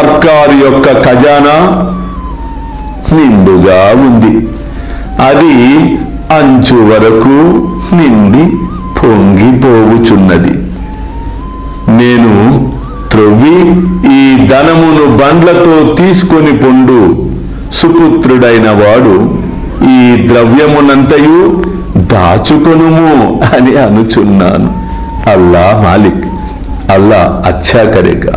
సర్కారు యొక్క ఖజానా నిండుగా ఉంది. అది అంచు వరకు నిండి పొంగిపోవుచున్నది. నేను త్రొవ్వి ఈ ధనమును బండ్లతో తీసుకొని పొండు సుపుత్రుడైన వాడు ఈ ద్రవ్యమునంతయు దాచుకొనుము అని అనుచున్నాను. అల్లా మాలిక్, అల్లా అచ్చా కరేగా.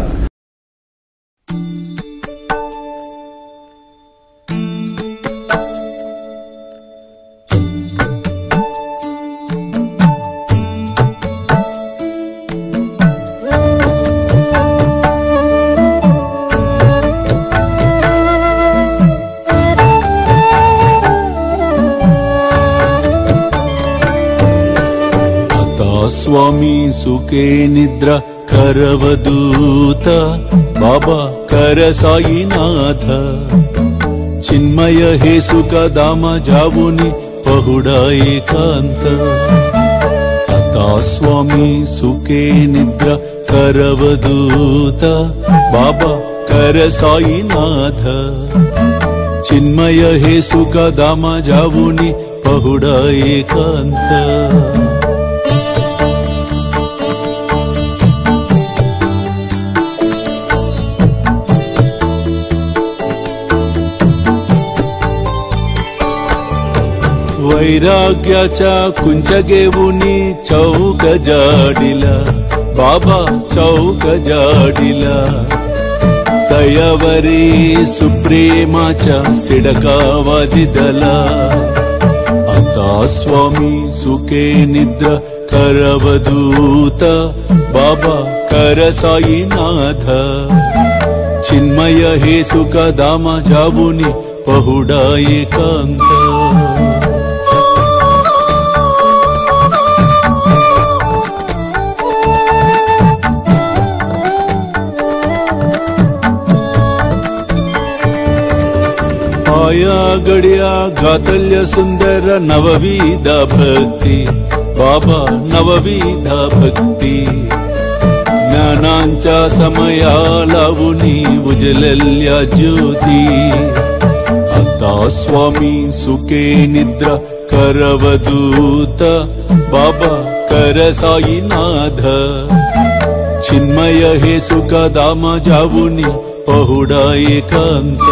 स्वामी सुखे निद्रा करवदूत बाबा कर साईनाथ चिन्मय हे सुख दाम जावुनि पहुडा एकांत अता स्वामी सुखे निद्रा करवदूत बाबा कर साईनाथ चिन्मय हे सुख दाम जावुनि पहुडा एकांत वैराग्याच्या कुंचगेवुनी चौक जाडिला बाबा चौक जाडिला दयावरी सुप्रेमाच्या सिडकावादिदला आता स्वामी सुखे निद्रा करवदूत बाबा कर साईनाथ चिन्मय हे सुख दाम जावुनि पहुडा एकांत आया गड्या गातल्य सुंदर नवविध भक्ति बाबा नवविध भक्ति ज्ञानांच्या समया लावुनी उजलल्या ज्योती आता स्वामी सुखे निद्रा करवदूत बाबा कर साईनाथ चिन्मय हे सुख दाम जावुनि पहुडा एकांत